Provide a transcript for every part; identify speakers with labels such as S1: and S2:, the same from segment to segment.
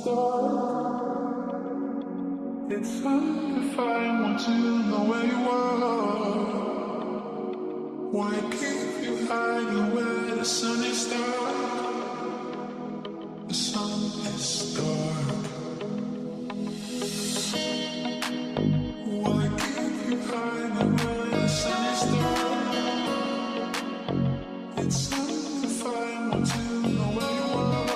S1: start. It's undefined once you know where you are. Why keep you hiding where the sun is dark? The sun is dark. Why keep you hiding where the sun is dark? It's undefined once you know where you are.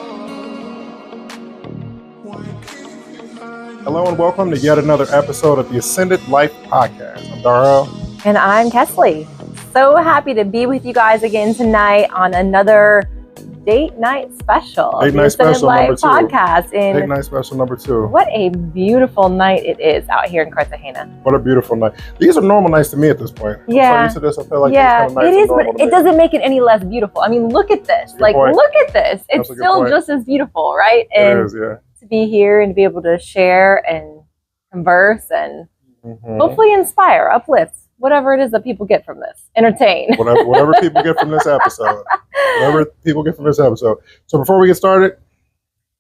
S1: Why keep you hiding?
S2: Hello and welcome to yet another episode of the Ascended Life Podcast. I'm Darrell.
S3: And I'm Kesley. So happy to be with you guys again tonight on another date night special.
S2: Date night special
S3: Life
S2: number 2.
S3: Podcast. And
S2: Date night special number 2.
S3: what a beautiful night it is out here in Cartagena.
S2: What a beautiful night. These are normal nights to me at this point.
S3: Yeah.
S2: I'm so used to this, I feel like
S3: Yeah,
S2: these kind of nights
S3: it
S2: are
S3: is,
S2: normal
S3: but
S2: to
S3: it
S2: me.
S3: doesn't make it any less beautiful. I mean, look at this.
S2: Good point.
S3: Look at this. It's
S2: That's a good
S3: still
S2: point.
S3: just as beautiful, right?
S2: It
S3: And
S2: is, yeah.
S3: to be here and to be able to share and converse and hopefully inspire, uplift, whatever it is that people get from this. Entertain.
S2: Whatever people get from this episode. Whatever people get from this episode. So before we get started,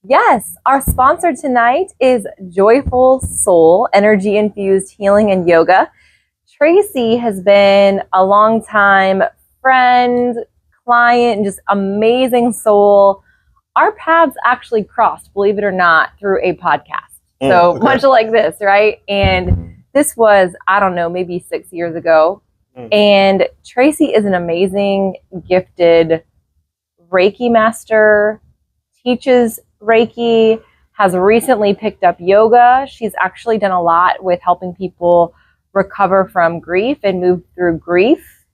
S3: Yes, our sponsor tonight is Joyful Soul, energy-infused healing and yoga. Tracy has been a long-time friend, client, and just amazing soul. Our paths actually crossed, believe it or not, through a podcast. So
S2: okay.
S3: much like this, right? And this was, I don't know, maybe 6 years ago. And Tracy is an amazing, gifted Reiki master, teaches Reiki, has recently picked up yoga. She's actually done a lot with helping people recover from grief and move through grief.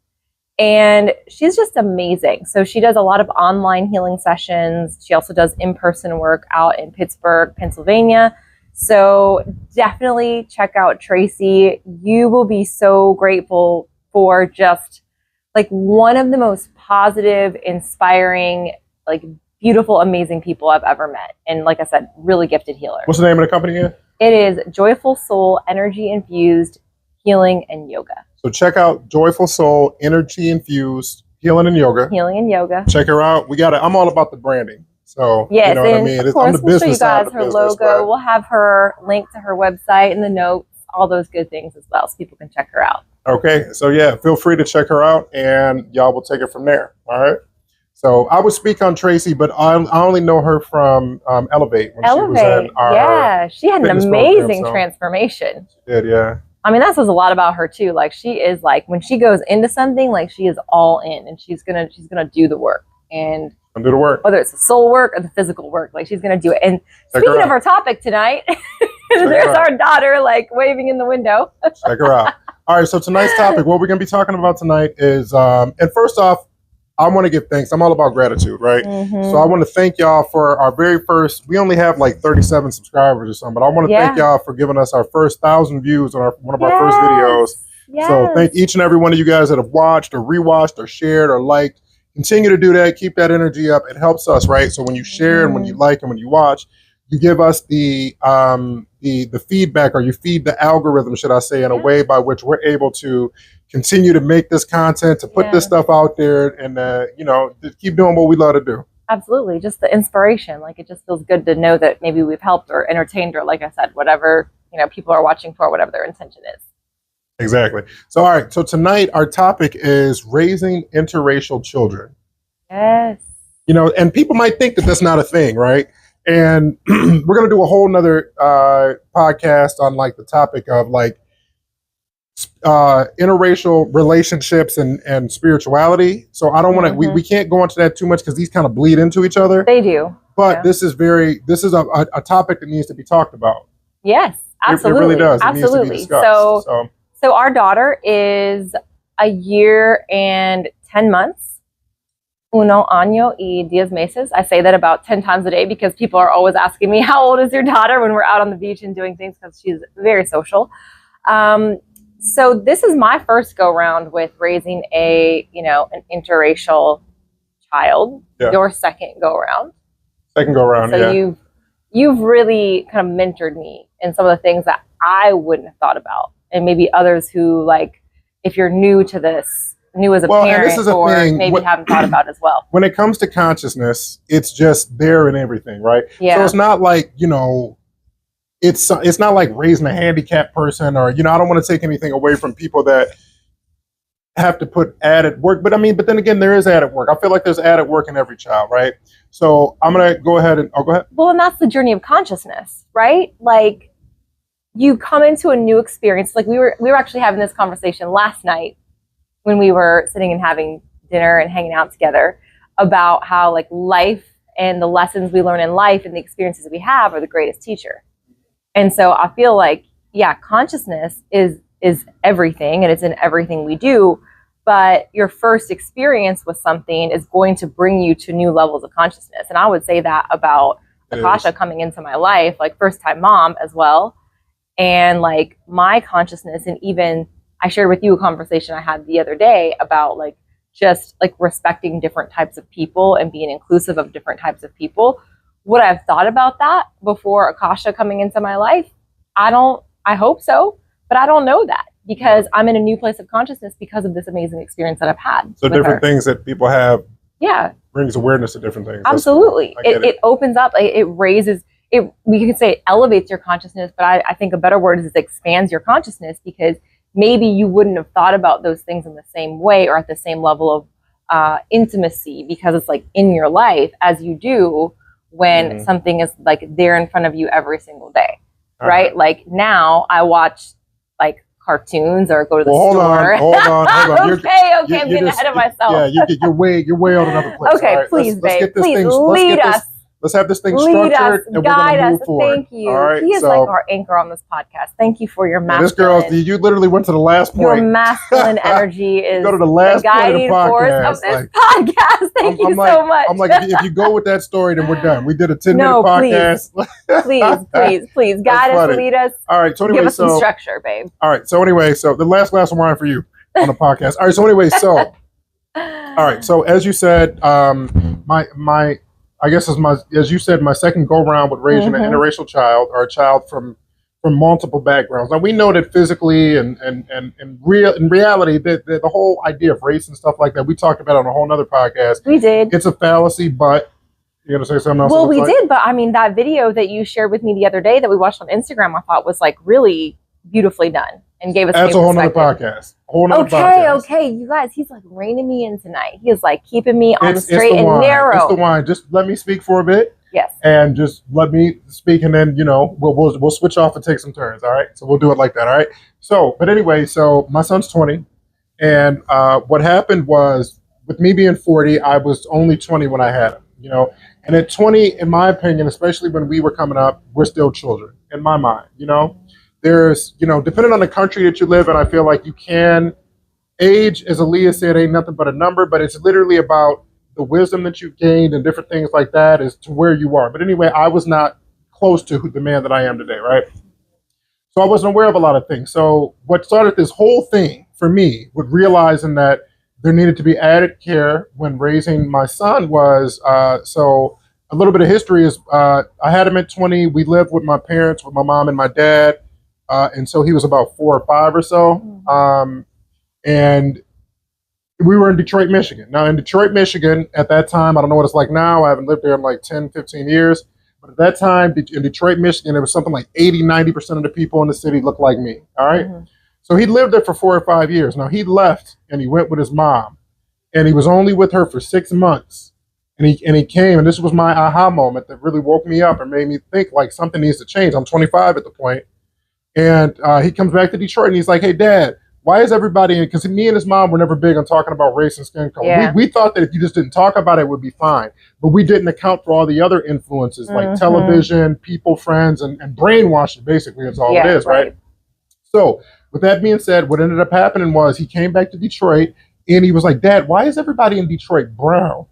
S3: And she's just amazing. So she does a lot of online healing sessions. She also does in-person work out in Pittsburgh, Pennsylvania. So definitely check out Tracy. You will be so grateful for just like one of the most positive, inspiring, like beautiful, amazing people I've ever met. And like I said, really gifted healer.
S2: what's the name of the company again?
S3: It is Joyful Soul, energy infused healing and yoga.
S2: So check out Joyful Soul, Energy Infused Healing and Yoga.
S3: Healing and yoga.
S2: Check her out. I'm all about the branding. So,
S3: Yes,
S2: you know what I
S3: and
S2: mean?
S3: of
S2: I'm
S3: course
S2: the
S3: we'll show you
S2: business side
S3: guys
S2: of the
S3: her
S2: business,
S3: logo.
S2: but-
S3: We'll have her link to her website in the notes, all those good things as well, so people can check her out.
S2: Okay, so yeah, feel free to check her out, and y'all will take it from there. All right. So I would speak on Tracy, but I only know her from Elevate when she was in our.
S3: Yeah, she had an
S2: fitness
S3: amazing
S2: program, so-
S3: transformation.
S2: Did yeah.
S3: I mean, that says a lot about her too. Like she is like when she goes into something, like she is all in, and she's gonna do the work. And
S2: And do the work.
S3: whether it's the soul work or the physical work, like she's gonna do it. And
S2: Check her
S3: speaking
S2: out.
S3: of our topic tonight,
S2: her
S3: there's
S2: out.
S3: our daughter like waving in the window.
S2: Check her out. All right. So tonight's topic, what we're gonna be talking about tonight is, and first off, I want to give thanks. I'm all about gratitude, right? So I want to thank y'all for our very first. We only have like 37 subscribers or something, but I want to thank y'all for giving us our first 1,000 views on one of our first videos.
S3: Yes.
S2: So thank each and every one of you guys that have watched or rewatched or shared or liked. Continue to do that. Keep that energy up. It helps us, right? So when you share and when you like and when you watch, you give us the feedback, or you feed the algorithm, should I say, in a way by which we're able to continue to make this content, to put this stuff out there, and just keep doing what we love to do.
S3: Absolutely, just the inspiration. Like it just feels good to know that maybe we've helped or entertained, or like I said, whatever people are watching for, whatever their intention is.
S2: Exactly. So all right. So tonight our topic is raising interracial children.
S3: Yes.
S2: And people might think that that's not a thing, right? And we're going to do a whole nother podcast on like the topic of like interracial relationships and spirituality. So I don't want to, we can't go into that too much because these kind of bleed into each other.
S3: They do.
S2: But this is a topic that needs to be talked about.
S3: Yes, absolutely.
S2: It really does. It
S3: Absolutely.
S2: needs to be discussed.
S3: So our daughter is a year and 10 months. Uno año y 10 meses. I say that about 10 times a day because people are always asking me, how old is your daughter, when we're out on the beach and doing things, because she's very social. So this is my first go round with raising an interracial child.
S2: Yeah.
S3: Your second go round.
S2: Second go round,
S3: So you've really kind of mentored me in some of the things that I wouldn't have thought about. And maybe others who, like, if you're new to this, knew as a
S2: Well, and
S3: parent
S2: this is a
S3: or
S2: thing,
S3: maybe haven't thought about as well.
S2: when it comes to consciousness, it's just there in everything, right?
S3: Yeah.
S2: So it's not like, it's not like raising a handicapped person, or, I don't want to take anything away from people that have to put added work. But but then again, there is added work. I feel like there's added work in every child, right? So I'm going to go ahead and, go ahead.
S3: Well, and that's the journey of consciousness, right? Like, you come into a new experience. Like we were actually having this conversation last night when we were sitting and having dinner and hanging out together about how like life and the lessons we learn in life and the experiences we have are the greatest teacher. And so I feel like, yeah, consciousness is everything, and it's in everything we do. But your first experience with something is going to bring you to new levels of consciousness. And I would say that about Akasha coming into my life, like first time mom as well. And like my consciousness, and even I shared with you a conversation I had the other day about like just like respecting different types of people and being inclusive of different types of people. Would I have thought about that before Akasha coming into my life? I hope so, but I don't know that because I'm in a new place of consciousness because of this amazing experience that I've had.
S2: So different things that people have brings awareness to different things.
S3: Absolutely. It opens up, it raises, we can say it elevates your consciousness, but I think a better word is it expands your consciousness, because maybe you wouldn't have thought about those things in the same way or at the same level of intimacy, because it's like in your life as you do when something is like there in front of you every single day, right? Like now I watch like cartoons or go to the store.
S2: Hold on.
S3: Okay, I'm getting ahead of myself.
S2: Yeah, you're way on another place.
S3: Okay,
S2: right,
S3: please,
S2: let's
S3: babe, please lead us.
S2: Let's have this thing
S3: Lead
S2: structured,
S3: us,
S2: and we're
S3: guide
S2: going to
S3: us.
S2: move forward.
S3: Thank you.
S2: All right,
S3: He is like our anchor on this podcast. Thank you for your masculine.
S2: This girl, you literally went to the last point.
S3: Your masculine energy is
S2: go to the last
S3: the guiding
S2: point
S3: force of this podcast. Thank you so much.
S2: I'm like, if you go with that story, then we're done. We did a 10-minute podcast.
S3: Please guide us, lead us.
S2: All right, so anyway,
S3: give us some structure, babe.
S2: All right, so anyway, so the last glass of wine for you on the podcast. All right, so anyway, all right, so as you said, my I guess as you said, my second go round with raising an interracial child, or a child from multiple backgrounds. Now we know that physically and in reality that the whole idea of race and stuff like that, we talked about on a whole nother podcast.
S3: We did.
S2: It's a fallacy, but you're gonna say something else?
S3: Well, we did, but I mean that video that you shared with me the other day that we watched on Instagram, I thought was like really beautifully done and gave us
S2: that's a whole nother podcast.
S3: Okay, you guys, he's like reining me in tonight. He is like keeping me on the straight and narrow.
S2: It's the wine. Just let me speak for a bit.
S3: Yes.
S2: And just let me speak, and then we'll switch off and take some turns. All right. So we'll do it like that. All right. So, but anyway, so my son's 20, and what happened was, with me being 40, I was only 20 when I had him. And at 20, in my opinion, especially when we were coming up, we're still children in my mind. There's, depending on the country that you live in, I feel like you can age, as Aaliyah said, ain't nothing but a number, but it's literally about the wisdom that you've gained and different things like that as to where you are. But anyway, I was not close to the man that I am today, right? So I wasn't aware of a lot of things. So what started this whole thing for me with realizing that there needed to be added care when raising my son was, so a little bit of history is, I had him at 20. We lived with my parents, with my mom and my dad. And so he was about 4 or 5 or so. And we were in Detroit, Michigan. Now in Detroit, Michigan, at that time, I don't know what it's like now. I haven't lived there in like 10, 15 years. But at that time in Detroit, Michigan, it was something like 80-90% of the people in the city looked like me. All right. So he lived there for 4 or 5 years. Now he left and he went with his mom, and he was only with her for 6 months. And he came, and this was my aha moment that really woke me up and made me think like something needs to change. I'm 25 at the point. And he comes back to Detroit and he's like, hey, Dad, why is everybody, because me and his mom were never big on talking about race and skin color. Yeah. We thought that if you just didn't talk about it would be fine. But we didn't account for all the other influences like television, people, friends, and brainwashing, basically, is all it is, right? So with that being said, what ended up happening was he came back to Detroit and he was like, Dad, why is everybody in Detroit brown?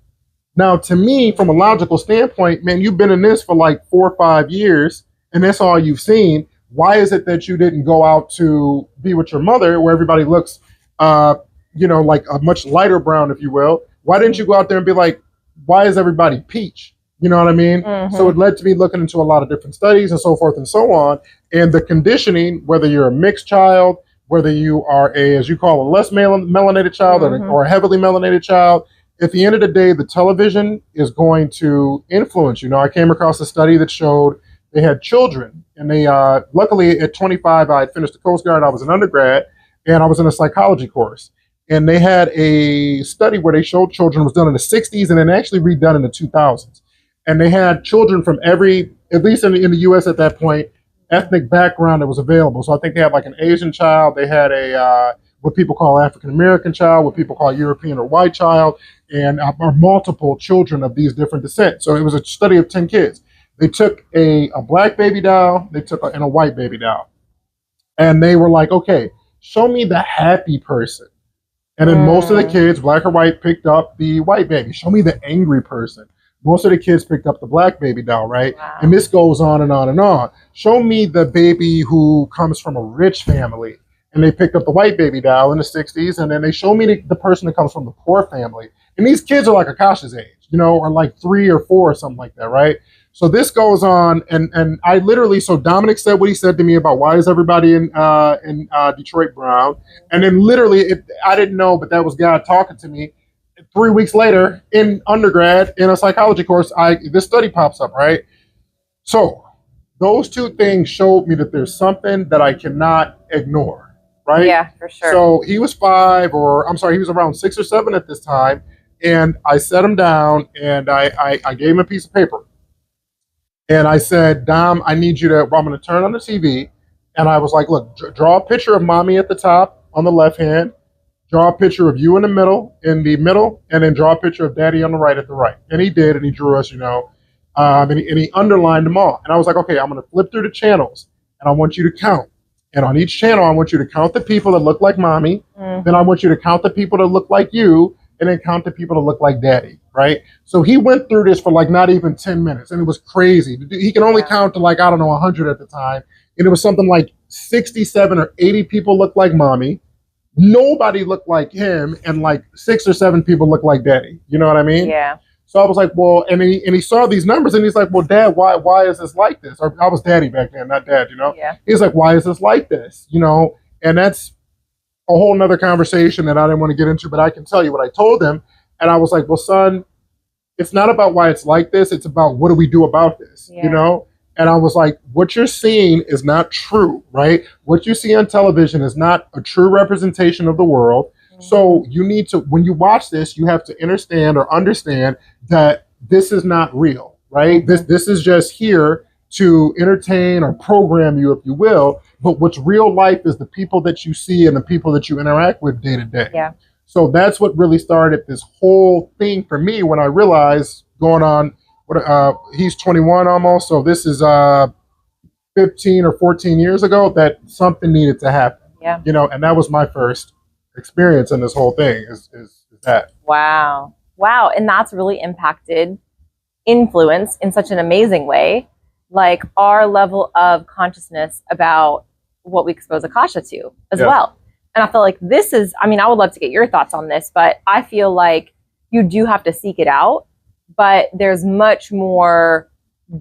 S2: Now, to me, from a logical standpoint, man, you've been in this for like 4 or 5 years and that's all you've seen. Why is it that you didn't go out to be with your mother where everybody looks, like a much lighter brown, if you will? Why didn't you go out there and be like, why is everybody peach? You know what I mean? So it led to me looking into a lot of different studies and so forth and so on. And the conditioning, whether you're a mixed child, whether you are a, as you call, a less melanated child or a heavily melanated child. At the end of the day, the television is going to influence you. Now, I came across a study that showed they had children, and they luckily at 25, I had finished the Coast Guard. I was an undergrad, and I was in a psychology course. And they had a study where they showed children, it was done in the 60s and then actually redone in the 2000s. And they had children from every, at least in the US at that point, ethnic background that was available. So I think they had like an Asian child, they had a what people call African American child, what people call European or white child, and multiple children of these different descents. So it was a study of 10 kids. They took a black baby doll, they took and a white baby doll. And they were like, okay, show me the happy person. And then most of the kids, black or white, picked up the white baby. Show me the angry person. Most of the kids picked up the black baby doll, right?
S3: Wow.
S2: And this goes on and on and on. Show me the baby who comes from a rich family. And they picked up the white baby doll in the 60s. And then they show me the person that comes from the poor family. And these kids are like Akasha's age, or like 3 or 4 or something like that, right? So this goes on, and I literally, so Dominic said what he said to me about why is everybody in Detroit brown, and then literally, I didn't know, but that was God talking to me. 3 weeks later, in undergrad, in a psychology course, this study pops up, right? So those two things showed me that there's something that I cannot ignore, right?
S3: Yeah, for sure.
S2: So he was 5, or I'm sorry, he was around 6 or 7 at this time, and I set him down, and I gave him a piece of paper. And I said, Dom, I need you to, I'm going to turn on the TV. And I was like, look, draw a picture of mommy at the top on the left hand, draw a picture of you in the middle, and then draw a picture of daddy on the right at the right. And he did, and he drew us, and he underlined them all. And I was like, okay, I'm going to flip through the channels, and I want you to count. And on each channel, I want you to count the people that look like mommy. Then I want you to count the people that look like you, and then count the people that look like daddy, right? So he went through this for like not even 10 minutes, and it was crazy. He can only count to like, I don't know, 100 at the time. And it was something like 67 or 80 people looked like mommy. Nobody looked like him, and like 6 or 7 people looked like daddy. You know what I mean?
S3: Yeah.
S2: So I was like, well, and he saw these numbers, and he's like, well, Dad, why is this like this? Or I was daddy back then, not dad,
S3: Yeah.
S2: He's like, why is this like this? And that's a whole nother conversation that I didn't want to get into, but I can tell you what I told him. And I was like, well, son, it's not about why it's like this. It's about what do we do about this, And I was like, what you're seeing is not true, right? What you see on television is not a true representation of the world. So you need to, when you watch this, you have to understand that this is not real, right? This is just here to entertain or program you, if you will. But what's real life is the people that you see and the people that you interact with day to day.
S3: Yeah.
S2: So that's what really started this whole thing for me when I realized going on, he's 21 almost. So this is 15 or 14 years ago that something needed to happen.
S3: Yeah.
S2: And that was my first experience in this whole thing is that.
S3: Wow. And that's really impacted, influence in such an amazing way, like our level of consciousness about what we expose Akasha to as well. And I feel like this is, I would love to get your thoughts on this, but I feel like you do have to seek it out, but there's much more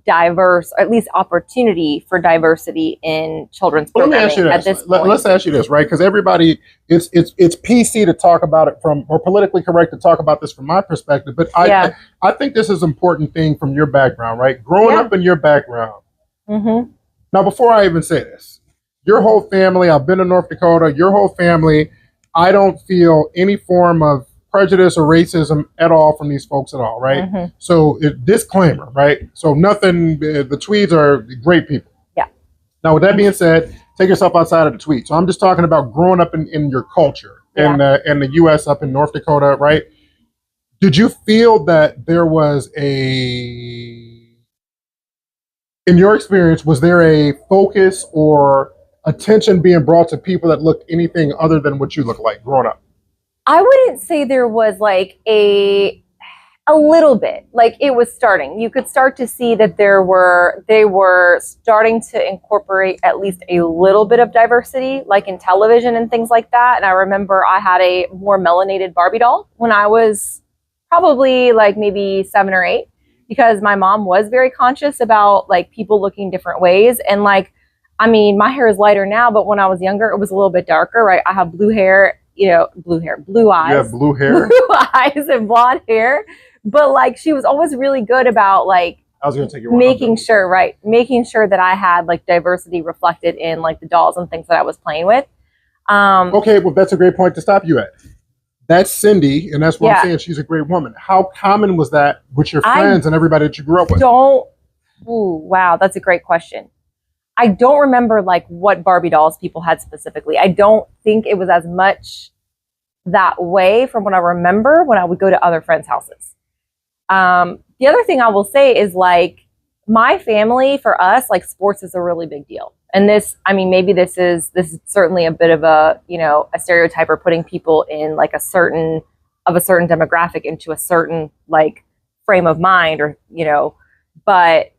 S3: diverse, or at least opportunity for diversity in children's programming.
S2: Let me ask you this.
S3: At this point.
S2: Let's ask you this, right? Because everybody, it's PC to talk about it from, or politically correct to talk about this from my perspective. But I think this is an important thing from your background, right? Growing up in your background.
S3: Mm-hmm.
S2: Now, before I even say this, your whole family, I've been to North Dakota, your whole family, I don't feel any form of prejudice or racism at all from these folks at all, right?
S3: Mm-hmm.
S2: So disclaimer, right? So nothing, the Tweeds are great people.
S3: Yeah.
S2: Now, with that being said, take yourself outside of the Tweed. So I'm just talking about growing up in your culture in the U.S. up in North Dakota, right? Did you feel that there was in your experience, was there a focus or attention being brought to people that looked anything other than what you look like growing up?
S3: I wouldn't say there was like a little bit, like it was starting. You could start to see that they were starting to incorporate at least a little bit of diversity, like in television and things like that. And I remember I had a more melanated Barbie doll when I was probably like maybe 7 or 8, because my mom was very conscious about like people looking different ways. And like, I mean, my hair is lighter now, but when I was younger, it was a little bit darker, right? I have blue hair, blue eyes.
S2: You have blue hair?
S3: Blue eyes and blonde hair. But like, she was always really good about like,
S2: I was going to take your
S3: making sure that I had like diversity reflected in like the dolls and things that I was playing with.
S2: Okay, well, that's a great point to stop you at. That's Cindy, and that's what I'm saying. She's a great woman. How common was that with your friends and everybody that you grew up with?
S3: Wow, that's a great question. I don't remember like what Barbie dolls people had specifically. I don't think it was as much that way from what I remember when I would go to other friends' houses. The other thing I will say is like my family, for us, like sports is a really big deal. And this, I mean, maybe this is certainly a bit of a, a stereotype or putting people in like a certain demographic into a certain like frame of mind or, but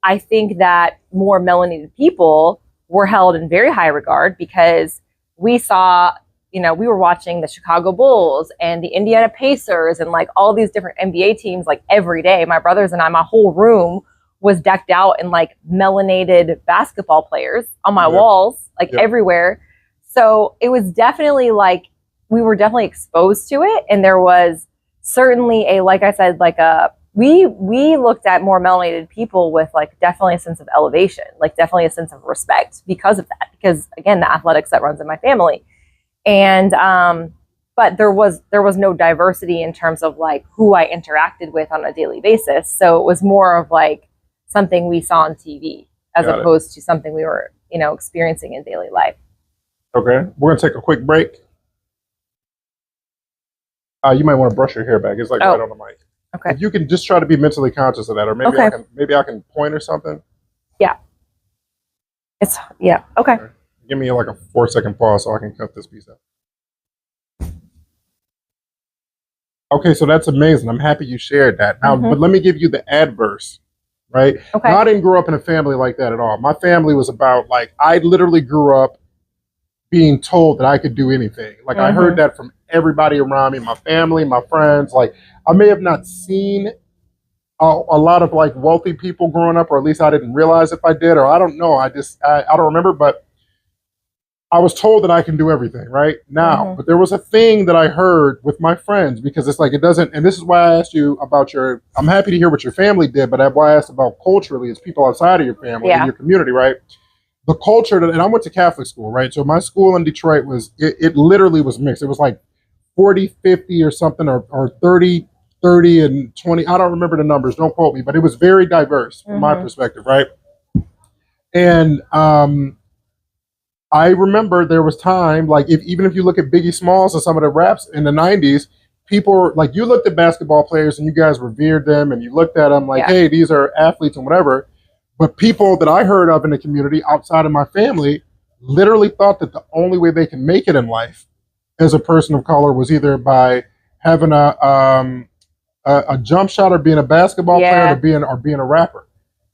S3: I think that more melanated people were held in very high regard because we saw, we were watching the Chicago Bulls and the Indiana Pacers and like all these different NBA teams like every day. My brothers and I, my whole room was decked out in like melanated basketball players on my walls, like everywhere. So it was definitely like, we were definitely exposed to it. And there was certainly like I said, like we looked at more melanated people with like definitely a sense of elevation, like definitely a sense of respect because of that. Because again, the athletics that runs in my family. And but there was no diversity in terms of like who I interacted with on a daily basis. So it was more of like something we saw on TV as opposed to something we were, experiencing in daily life.
S2: Okay, we're gonna take a quick break. You might want to brush your hair back. It's like right on the mic.
S3: Okay.
S2: If you can just try to be mentally conscious of that, or maybe I can point or something.
S3: Yeah. Okay.
S2: Give me like a 4-second pause so I can cut this piece out. Okay, so that's amazing. I'm happy you shared that. Now, but let me give you the adverse, right?
S3: Okay.
S2: Now, I didn't grow up in a family like that at all. My family was about like, I literally grew up being told that I could do anything. Like I heard that from everybody around me, my family, my friends. Like I may have not seen a lot of like wealthy people growing up, or at least I didn't realize if I did, or I don't know. I don't remember, but I was told that I can do everything right now. But there was a thing that I heard with my friends, because it's like, it doesn't, and this is why I asked you about I'm happy to hear what your family did, but why I asked about culturally is people outside of your family in your community, right? The culture and I went to Catholic school, right? So my school in Detroit it literally was mixed. It was like 40-50 or something, or 30 and 20. I don't remember the numbers. Don't quote me, but it was very diverse from my perspective, right? And I remember there was time, like even if you look at Biggie Smalls and some of the raps in the 90s, people were, like, you looked at basketball players and you guys revered them and you looked at them like, hey, these are athletes and whatever. But people that I heard of in the community outside of my family literally thought that the only way they can make it in life as a person of color was either by having a jump shot or being a basketball player or being a rapper.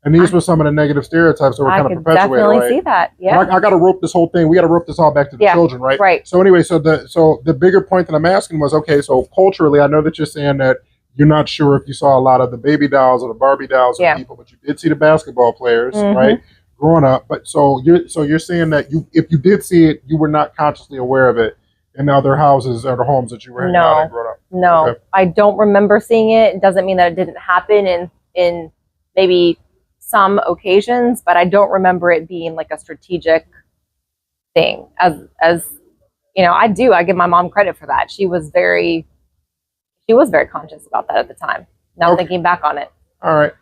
S2: And these were some of the negative stereotypes that were kind of perpetuated. I definitely
S3: see that. Yeah,
S2: I got to rope this whole thing. We got to rope this all back to the children, right?
S3: Right.
S2: So anyway, so the bigger point that I'm asking was, okay, so culturally, I know that you're saying that you're not sure if you saw a lot of the baby dolls or the Barbie dolls or people, but you did see the basketball players, right? Growing up, but so you're saying that if you did see it, you were not consciously aware of it in other houses or the homes that you were hanging out in growing up.
S3: No, okay. I don't remember seeing it. It doesn't mean that it didn't happen in maybe some occasions, but I don't remember it being like a strategic thing. As I give my mom credit for that. She was very conscious about that at the time. Now thinking back on it.
S2: All right.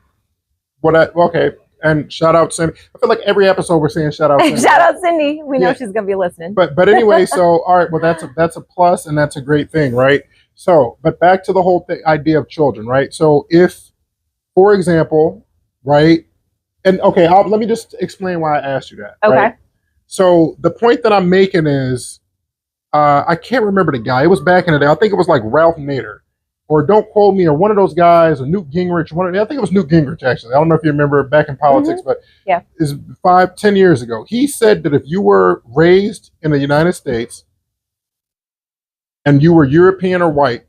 S2: Okay. And shout out Cindy. I feel like every episode we're saying shout out Cindy.
S3: Shout out Cindy. We know she's gonna be listening.
S2: But anyway, so all right, well that's a plus and that's a great thing, right? So, but back to the whole idea of children, right? So if, for example, right, and okay, let me just explain why I asked you that.
S3: Okay.
S2: Right? So the point that I'm making is, I can't remember the guy. It was back in the day. I think it was like Ralph Nader, or don't quote me, or one of those guys, or Newt Gingrich. I think it was Newt Gingrich, actually. I don't know if you remember back in politics, but it's 5-10 years ago. He said that if you were raised in the United States and you were European or white,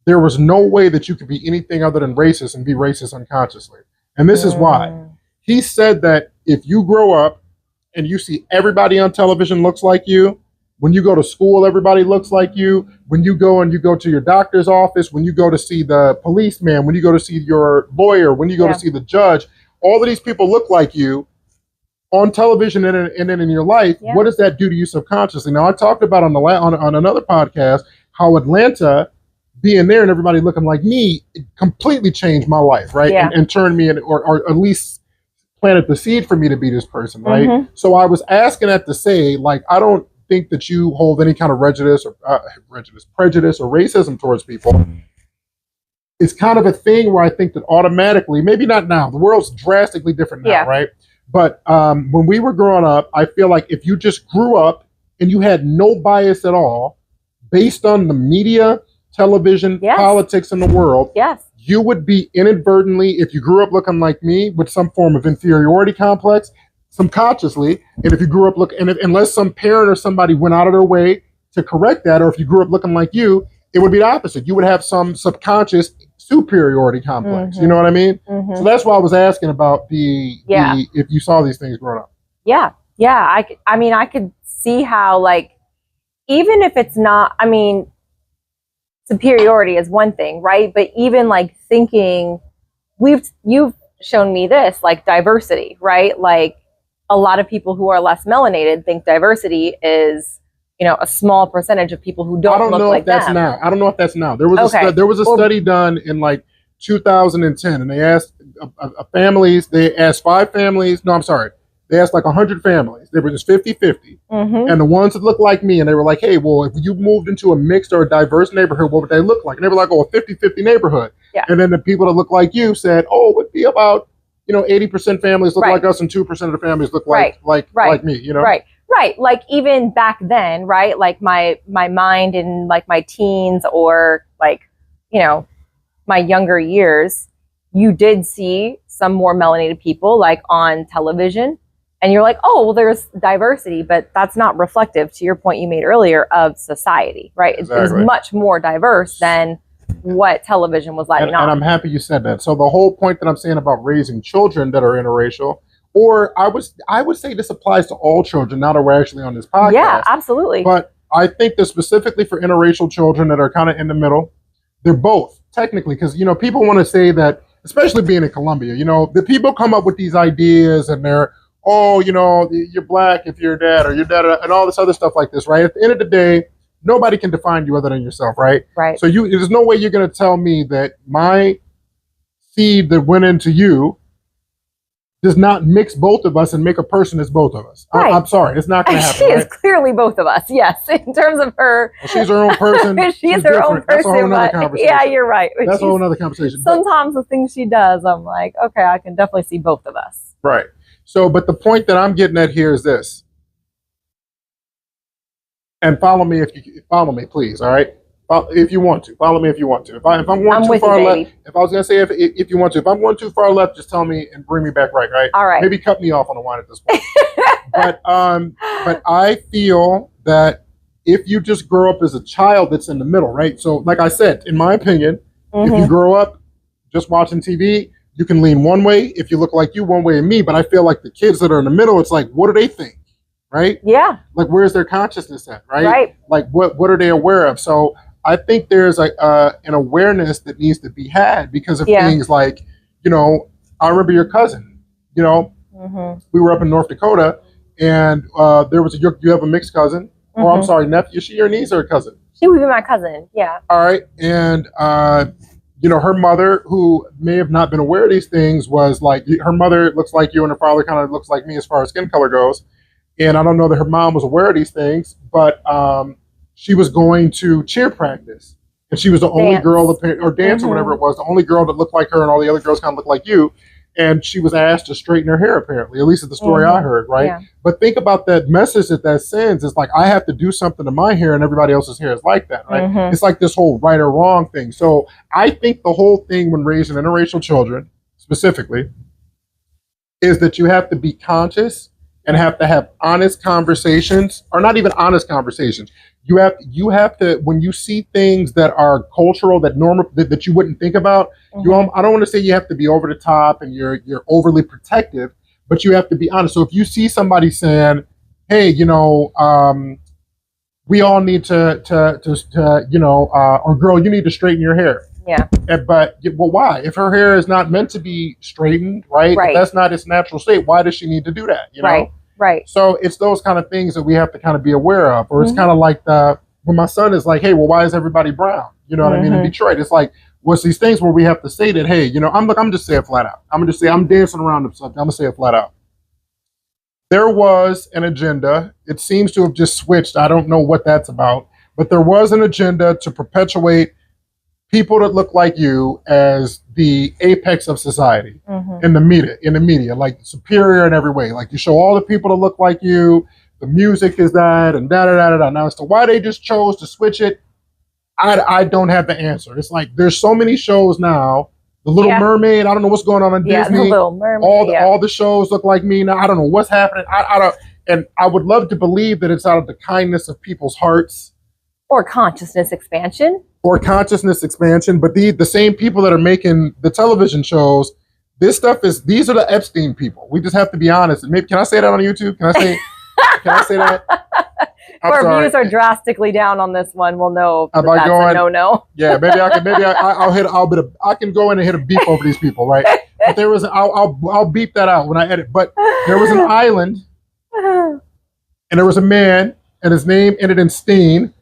S2: there was no way that you could be anything other than racist and be racist unconsciously. And this is why. He said that if you grow up and you see everybody on television looks like you. When you go to school, everybody looks like you. When you go to your doctor's office, when you go to see the policeman, when you go to see your lawyer, when you go to see the judge, all of these people look like you on television and then in your life. What does that do to you subconsciously? Now, I talked about on another podcast how Atlanta, being there and everybody looking like me, it completely changed my life, right? And turned me in, or at least planted the seed for me to be this person, right? So I was asking that to say, like, I don't think that you hold any kind of prejudice or racism towards people. It's kind of a thing where I think that automatically, maybe not now, the world's drastically different now, right? But when we were growing up, I feel like if you just grew up and you had no bias at all, based on the media, television, politics in the world, you would be inadvertently, if you grew up looking like me, with some form of inferiority complex, subconsciously, and if you grew up unless some parent or somebody went out of their way to correct that, or if you grew up looking like you, it would be the opposite. You would have some subconscious superiority complex. You know what I mean? So that's why I was asking about the if you saw these things growing up.
S3: I mean, I could see how, like, even if it's not, I mean, superiority is one thing, right? But even like thinking, you've shown me this, like diversity, right? Like, a lot of people who are less melanated think diversity is, you know, a small percentage of people who don't look like them.
S2: I don't know if that's now. There was a study done in like 2010, and they asked families. They asked 5 families. No, I'm sorry. They asked like 100 families. They were just 50-50. And the ones that looked like me, and they were like, hey, well, if you moved into a mixed or a diverse neighborhood, what would they look like? And they were like, oh, a 50-50 neighborhood. And then the people that look like you said, oh, it would be about, 80% families look like us and 2% of the families look like me,
S3: Right. Like, even back then, right? Like my mind in like my teens, or like, my younger years, you did see some more melanated people like on television, and you're like, oh, well, there's diversity, but that's not reflective, to your point you made earlier, of society, right? Exactly. It was much more diverse than what television was letting on.
S2: And I'm happy you said that. So the whole point that I'm saying about raising children that are interracial, or I would say this applies to all children, now that we're actually on this podcast.
S3: Yeah, absolutely.
S2: But I think that specifically for interracial children that are kind of in the middle, they're both, technically, because, people want to say that, especially being in Colombia, the people come up with these ideas and they're, oh, you're black if you're dad, or you're dad, and all this other stuff like this, right? At the end of the day, nobody can define you other than yourself, right?
S3: Right.
S2: So there's no way you're going to tell me that my seed that went into you does not mix both of us and make a person that's both of us.
S3: Right.
S2: I'm sorry, it's not going to happen.
S3: She is clearly both of us, yes, in terms of her.
S2: Well, she's her own person.
S3: she's her own person.
S2: That's a whole nother conversation.
S3: Yeah, you're right.
S2: That's a whole nother conversation.
S3: Sometimes the things she does, I'm like, okay, I can definitely see both of us.
S2: Right. So, but the point that I'm getting at here is this. And follow me please. All right. If you want to, follow me if you want to. If I'm going too far left, if I was going to say if you want to, if I'm going too far left, just tell me and bring me back right.
S3: All right.
S2: Maybe cut me off on the line at this point. but I feel that if you just grow up as a child that's in the middle, right? So, like I said, in my opinion, if you grow up just watching TV, you can lean one way. If you look like you, one way in me. But I feel like the kids that are in the middle, it's like, what do they think? Right?
S3: Yeah.
S2: Like, where's their consciousness at? Right.
S3: Right.
S2: Like, what are they aware of? So I think there's an awareness that needs to be had because of things like, I remember your cousin, we were up in North Dakota, and there was you have a mixed cousin, or I'm sorry, nephew. Is she your niece or a cousin?
S3: She would be my cousin. Yeah.
S2: All right. And, her mother, who may have not been aware of these things, was like, her mother looks like you and her father kind of looks like me as far as skin color goes. And I don't know that her mom was aware of these things, but she was going to cheer practice. And she was the only girl, or dance or whatever it was, the only girl that looked like her, and all the other girls kind of looked like you. And she was asked to straighten her hair, apparently, at least at the story I heard, right? Yeah. But think about that message that sends. It's like, I have to do something to my hair and everybody else's hair is like that, right? It's like this whole right or wrong thing. So I think the whole thing when raising interracial children, specifically, is that you have to be conscious and have to have honest conversations, or not even honest conversations. You have to, when you see things that are cultural, that normal, that you wouldn't think about, I don't want to say you have to be over the top and you're overly protective, but you have to be honest. So if you see somebody saying, hey, we all need to or girl, you need to straighten your hair.
S3: Yeah.
S2: But well, why? If her hair is not meant to be straightened, right?
S3: Right.
S2: If that's not its natural state, why does she need to do that?
S3: Right. Right.
S2: So it's those kind of things that we have to kind of be aware of. Or it's kind of like when my son is like, hey, well, why is everybody brown? You know what I mean? In Detroit, it's like, what's these things where we have to say that, hey, I'm just saying flat out. I'm just saying, I'm dancing around the subject. I'm gonna say it flat out. There was an agenda. It seems to have just switched. I don't know what that's about, but there was an agenda to perpetuate people that look like you as the apex of society in the media, like superior in every way. Like you show all the people that look like you, the music is that, and da da da da da. Now as to why they just chose to switch it, I don't have the answer. It's like there's so many shows now. The Little Mermaid, I don't know what's going on Disney.
S3: The Little Mermaid.
S2: All the shows look like me now. I don't know what's happening. I don't, and I would love to believe that it's out of the kindness of people's hearts.
S3: Or consciousness expansion.
S2: But the same people that are making the television shows, these are the Epstein people. We just have to be honest. And maybe, can I say that on YouTube? Can I say that?
S3: Our views are drastically down on this one. We'll know that's a no.
S2: Yeah, I can go in and hit a beep over these people, right? But I'll beep that out when I edit. But there was an island, and there was a man, and his name ended in Steen.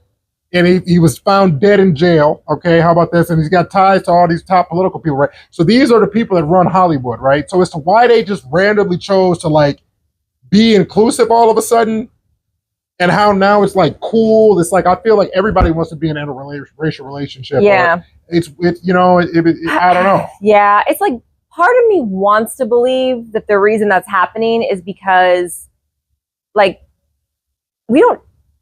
S2: And he was found dead in jail. Okay, how about this? And he's got ties to all these top political people, right? So these are the people that run Hollywood, right? So as to why they just randomly chose to like be inclusive all of a sudden, and how now it's like cool. It's like I feel like everybody wants to be in a interracial relationship.
S3: Yeah,
S2: I don't know.
S3: Yeah, it's like part of me wants to believe that the reason that's happening is because, like,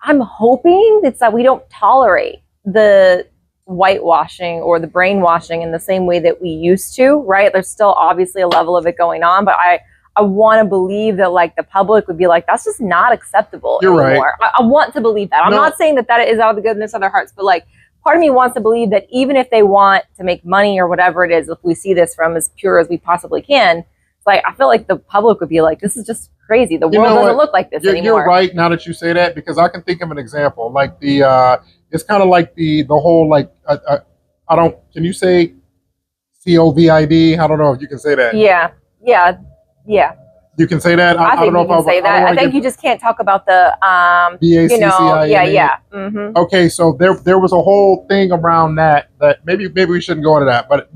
S3: I'm hoping it's that we don't tolerate the whitewashing or the brainwashing in the same way that we used to, right? There's still obviously a level of it going on, but I want to believe that like the public would be like, that's just not acceptable anymore. Right. I want to believe that. I'm not saying that is out of the goodness of their hearts, but like part of me wants to believe that even if they want to make money or whatever it is, if we see this from as pure as we possibly can, it's like I feel like the public would be like, this is just crazy. The world doesn't look like this anymore.
S2: You're right now that you say that, because I can think of an example. Like it's kind of like the whole like can you say COVID? I don't know if you can say that.
S3: Yeah.
S2: You can say that.
S3: I think you can say that. I think you just can't talk about the
S2: BACCIA.
S3: Yeah. Mm-hmm.
S2: Okay, so there was a whole thing around that maybe we shouldn't go into that, but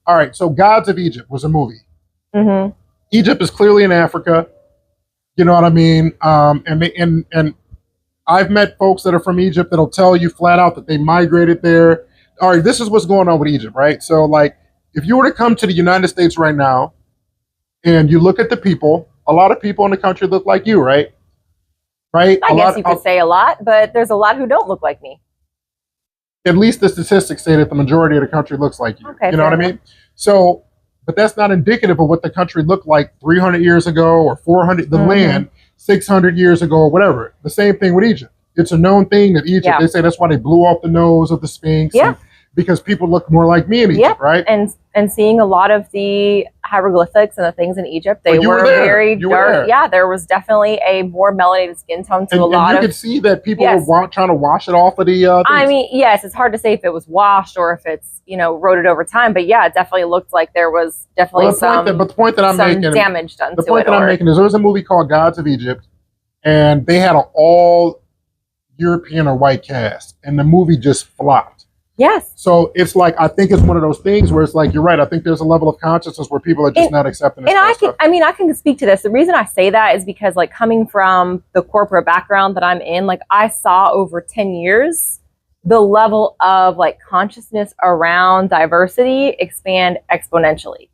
S2: all right. So Gods of Egypt was a movie.
S3: Mm-hmm.
S2: Egypt is clearly in Africa. You know what I mean? And I've met folks that are from Egypt that'll tell you flat out that they migrated there. All right, this is what's going on with Egypt, right? So like, if you were to come to the United States right now, and you look at the people, a lot of people in the country look like you, right? Right?
S3: I guess you could say a lot, but there's a lot who don't look like me.
S2: At least the statistics say that the majority of the country looks like you.
S3: Okay,
S2: you know what I mean? So, but that's not indicative of what the country looked like 300 years ago or 400, the land 600 years ago or whatever. The same thing with Egypt. It's a known thing that Egypt, they say that's why they blew off the nose of the Sphinx.
S3: Yeah.
S2: Because people look more like me in Egypt, right?
S3: And seeing a lot of the hieroglyphics and the things in Egypt, they were very dark. Yeah, there was definitely a more melanated skin tone to a lot of.
S2: You could see that people were trying to wash it off of the.
S3: I mean, yes, it's hard to say if it was washed or if it's eroded over time, but yeah, it definitely looked like there was definitely
S2: the point that I'm making,
S3: damage done to it.
S2: The point that I'm making is there was a movie called Gods of Egypt, and they had an all European or white cast, and the movie just flopped.
S3: Yes.
S2: So it's like, I think it's one of those things where it's like, you're right. I think there's a level of consciousness where people are just not accepting it.
S3: And I can speak to this. The reason I say that is because like coming from the corporate background that I'm in, like I saw over 10 years, the level of like consciousness around diversity expand exponentially.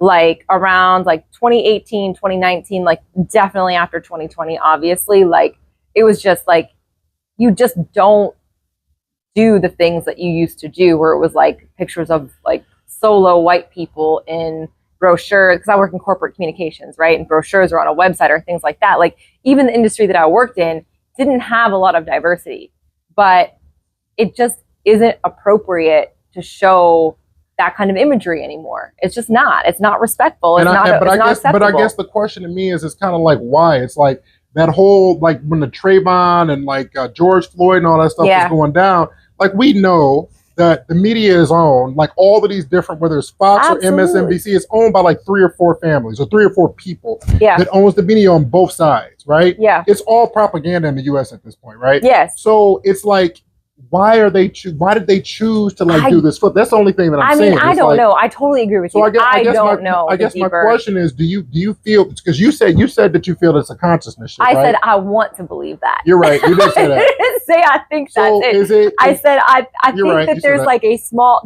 S3: Like around like 2018, 2019, like definitely after 2020, obviously, like it was just like, you just don't do the things that you used to do, where it was like pictures of like solo white people in brochures, because I work in corporate communications, right? And brochures are on a website or things like that. Like even the industry that I worked in didn't have a lot of diversity, but it just isn't appropriate to show that kind of imagery anymore. It's just not. It's not respectful. It's not acceptable.
S2: But I guess the question to me is, it's kind of like, why? It's like that whole, like when the Trayvon and like George Floyd and all that stuff was going down. Like, we know that the media is owned, like all of these different, whether it's Fox or MSNBC, it's owned by like 3 or 4 families or 3 or 4 people that owns the media on both sides, right?
S3: Yeah.
S2: It's all propaganda in the U.S. at this point, right?
S3: Yes.
S2: So it's like, why did they choose to like do this flip? That's the only thing that I'm saying.
S3: I don't know. I totally agree with you. I don't know.
S2: I guess my question is, do you feel, because you said that you feel it's a consciousness shift,
S3: I
S2: right?
S3: said I want to believe that.
S2: You're right. You did say that.
S3: I didn't say I think
S2: So
S3: that's it. I said I think
S2: right,
S3: that there's like a small,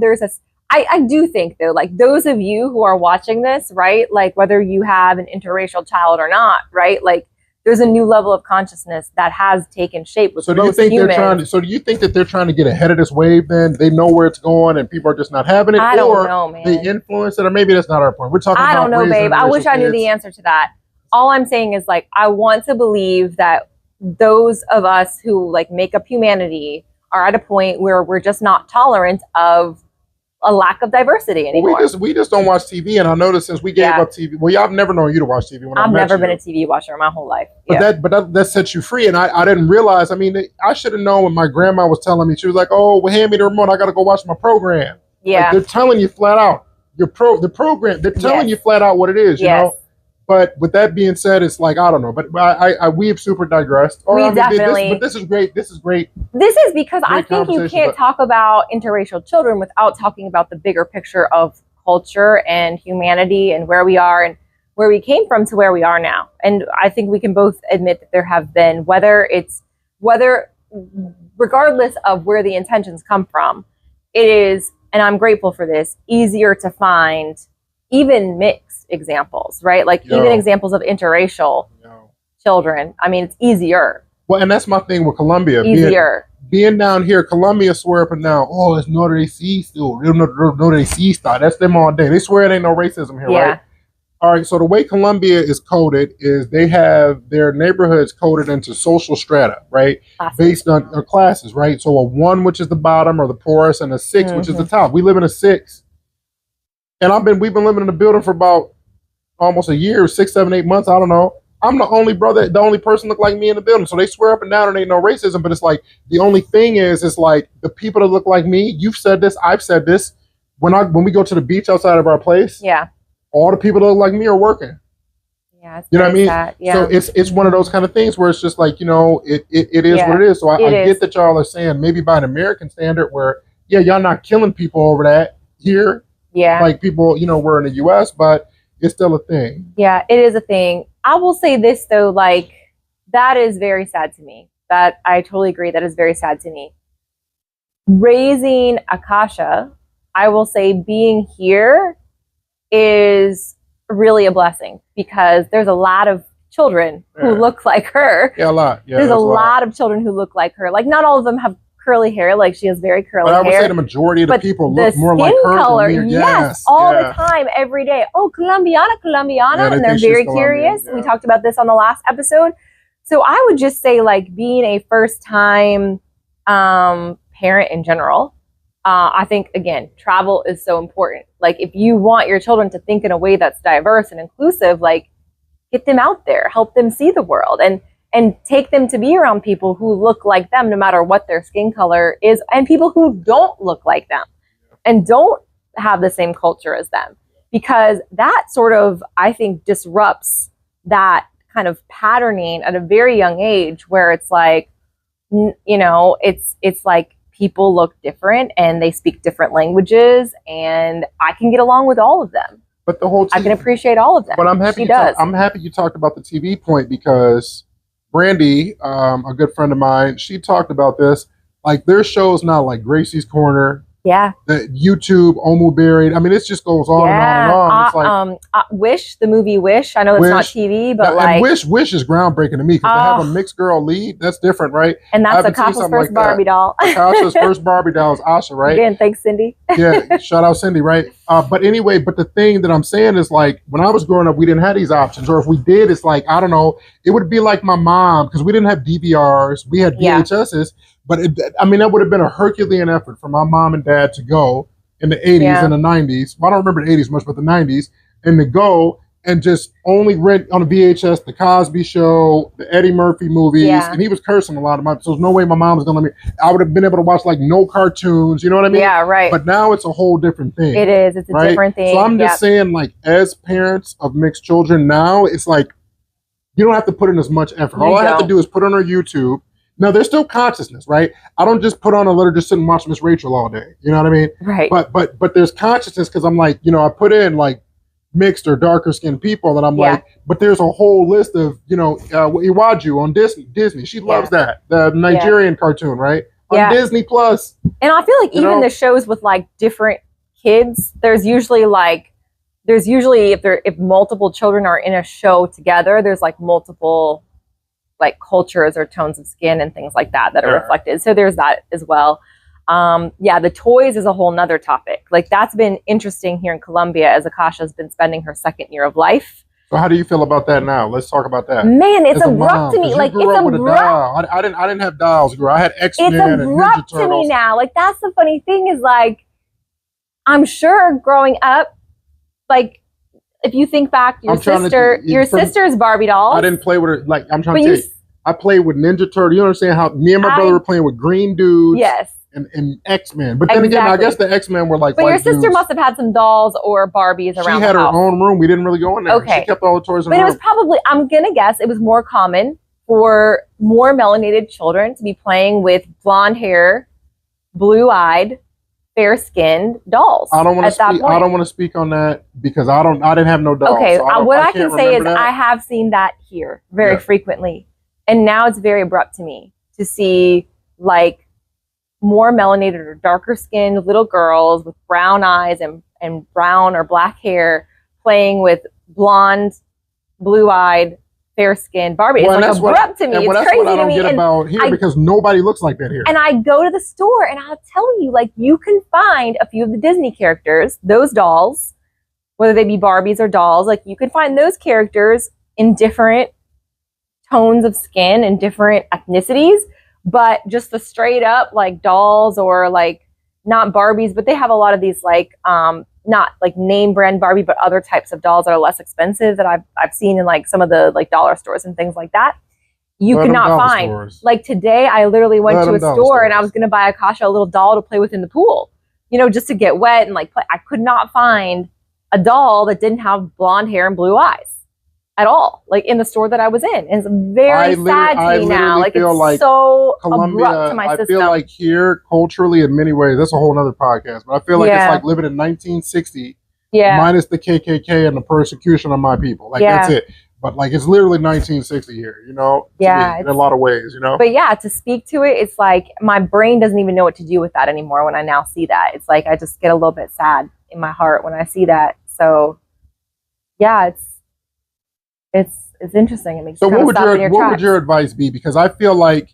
S3: I do think though, like those of you who are watching this, right? Like whether you have an interracial child or not, right? Like there's a new level of consciousness that has taken shape with most humans.
S2: So do you think that they're trying to get ahead of this wave then? They know where it's going and people are just not having it?
S3: I don't know, man.
S2: They influence it, or maybe that's not our point. We're talking about
S3: I don't know, babe. I wish I knew the answer to that. All I'm saying is like, I want to believe that those of us who like make up humanity are at a point where we're just not tolerant of a lack of diversity anymore.
S2: Well, we just don't watch TV, and I noticed since we gave up TV. Well, I've never known you to watch TV.
S3: I've never been a TV watcher my whole life.
S2: But that sets you free, and I didn't realize. I mean, I should have known when my grandma was telling me. She was like, "Oh, well, hand me the remote. I got to go watch my program."
S3: Yeah,
S2: like, they're telling you flat out the program. They're telling you flat out what it is. You know. But with that being said, it's like, I don't know. But we have super digressed.
S3: Definitely.
S2: But this is great. This is great.
S3: This is because I think you can't talk about interracial children without talking about the bigger picture of culture and humanity and where we are and where we came from to where we are now. And I think we can both admit that there have been, regardless of where the intentions come from, it is, and I'm grateful for this, easier to find even mixed examples, right? Like even examples of interracial children. I mean, it's easier.
S2: Well, and that's my thing with Colombia.
S3: Easier.
S2: Being down here, Colombia swear up and down, oh, it's no racista. No racista. That's them all day. They swear it ain't no racism here, right? All right, so the way Colombia is coded is they have their neighborhoods coded into social strata, right? Based on their classes, right? So a 1, which is the bottom or the poorest, and a 6, which is the top. We live in a 6. And we've been living in the building for about almost a year, 6, 7, 8 months. I don't know. I'm the only person look like me in the building. So they swear up and down and ain't no racism. But it's like the only thing is, it's like the people that look like me. You've said this. I've said this. When we go to the beach outside of our place, all the people that look like me are working.
S3: Yeah, it's
S2: you know what I mean?
S3: Sad. Yeah.
S2: So it's one of those kind of things where it's just like, you know, it is what it is. So I get that y'all are saying maybe by an American standard where y'all not killing people over that here.
S3: Yeah.
S2: Like people, you know, we're in the US, but it's still a thing.
S3: Yeah, it is a thing. I will say this though, like that is very sad to me. That I totally agree. That is very sad to me. Raising Akasha, I will say being here is really a blessing because there's a lot of children who look like her.
S2: Yeah, a lot. Yeah,
S3: there's a lot of children who look like her. Like not all of them have curly hair, like she has very curly hair.
S2: But I would say the majority of the people look more like her
S3: color,
S2: than me.
S3: Yes, all the time, every day. Oh, Colombiana, and they're very curious. We talked about this on the last episode. So I would just say, like, being a first-time parent in general, I think, again, travel is so important. Like, if you want your children to think in a way that's diverse and inclusive, like, get them out there, help them see the world, and take them to be around people who look like them, no matter what their skin color is, and people who don't look like them and don't have the same culture as them. Because that sort of, I think, disrupts that kind of patterning at a very young age where it's like, you know, it's like people look different and they speak different languages and I can get along with all of them.
S2: But the whole
S3: I can appreciate all of them.
S2: But I'm happy I'm happy you talked about the TV point because Brandy, a good friend of mine, she talked about this. Like, there's shows now like Gracie's Corner, the YouTube, Omu Buried. I mean, it just goes on and on and on. It's like
S3: Wish, the movie Wish. I know that's not TV, but like
S2: Wish is groundbreaking to me because to have a mixed girl lead, that's different, right?
S3: And that's Akasha's first Barbie doll.
S2: Akasha's first Barbie doll is Asha, right?
S3: Again, thanks, Cindy.
S2: Yeah, shout out Cindy, right? But anyway, but the thing that I'm saying is, like, when I was growing up, we didn't have these options, or if we did, it's like, I don't know, it would be like my mom, because we didn't have DVRs, we had VHSs, but I mean, that would have been a Herculean effort for my mom and dad to go in the 80s
S3: Yeah.
S2: and the 90s. Well, I don't remember the 80s much, but the 90s, and to go and just only rent on a VHS the Cosby Show, the Eddie Murphy movies,
S3: Yeah.
S2: and he was cursing a lot of my. So there's no way my mom was gonna let me. I would have been able to watch like no cartoons. You know what I mean?
S3: Yeah, right.
S2: But now it's a whole different thing.
S3: It is. It's a
S2: right?
S3: different thing.
S2: So I'm just saying, like, as parents of mixed children now, it's like you don't have to put in as much effort. All I have to do is put on our YouTube. Now there's still consciousness, right? I don't just put on a letter, just sit and watch Miss Rachel all day. You know what I mean?
S3: Right.
S2: But there's consciousness because I'm like, I put in like mixed or darker skinned people, and I'm like, but there's a whole list of Iwaju on Disney. She loves that, the Nigerian cartoon, right? On Disney Plus.
S3: And I feel like even the shows with like different kids, there's usually if multiple children are in a show together, there's like multiple like cultures or tones of skin and things like that are reflected. So there's that as well. The toys is a whole nother topic. Like that's been interesting here in Colombia as Akasha's been spending her second year of life.
S2: So how do you feel about that now? Let's talk about that.
S3: Man, it's abrupt to me. Like it's abrupt.
S2: I didn't have dolls, girl. I had X-Men and Ninja Turtles.
S3: It's abrupt to me now. Like that's the funny thing is like, I'm sure growing up, like if you think back, your sister's Barbie dolls.
S2: I didn't play with her. Like I'm trying to tell you, I played with Ninja Turtle. You understand how me and my brother were playing with green dudes.
S3: Yes.
S2: And X-Men. But then again, I guess the X-Men were like.
S3: But your sister must have had some dolls or Barbies around.
S2: She had her own room. We didn't really go in there.
S3: Okay.
S2: She kept all the toys in her
S3: room. But it
S2: was
S3: probably, I'm going to guess, it was more common for more melanated children to be playing with blonde hair, blue-eyed, fair-skinned dolls.
S2: I don't want to speak on that because I didn't have no dolls.
S3: Okay,
S2: so
S3: what I can say is I have seen that here very frequently. And now it's very abrupt to me to see like more melanated or darker skinned little girls with brown eyes and brown or black hair playing with blonde, blue-eyed, fair-skinned Barbie. It's like abrupt to me. It's
S2: that's
S3: crazy
S2: what I don't
S3: to me.
S2: get about here because nobody looks like that here.
S3: And I go to the store and I'll tell you, like, you can find a few of the Disney characters, those dolls, whether they be Barbies or dolls, like you can find those characters in different tones of skin and different ethnicities. But just the straight up like dolls or like not Barbies, but they have a lot of these like not like name brand Barbie, but other types of dolls that are less expensive that I've seen in like some of the like dollar stores and things like that. You cannot find. Like today, I literally went to a store and I was going to buy Akasha a little doll to play with in the pool, just to get wet and like play. I could not find a doll that didn't have blonde hair and blue eyes at all, like in the store that I was in. And it's very sad to me now. Like it's like so
S2: Colombia,
S3: abrupt to my system.
S2: I feel like here, culturally, in many ways, that's a whole nother podcast, but I feel like it's like living in 1960, minus the KKK and the persecution of my people. Like that's it. But like it's literally 1960 here, in a lot of ways,
S3: But yeah, to speak to it, it's like my brain doesn't even know what to do with that anymore when I now see that. It's like I just get a little bit sad in my heart when I see that. So yeah, it's interesting. It makes
S2: so what would your advice be? Because I feel like,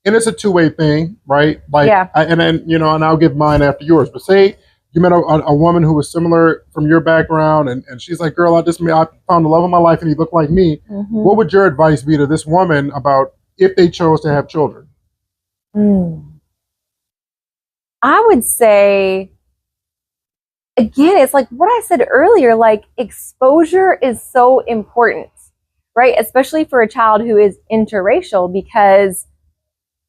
S2: and it's a two-way thing, right? Like, and I'll give mine after yours. But say you met a woman who was similar from your background, and she's like, "Girl, I found the love of my life, and you look like me." Mm-hmm. What would your advice be to this woman about if they chose to have children?
S3: I would say, again, it's like what I said earlier. Like exposure is so important. Right? Especially for a child who is interracial, because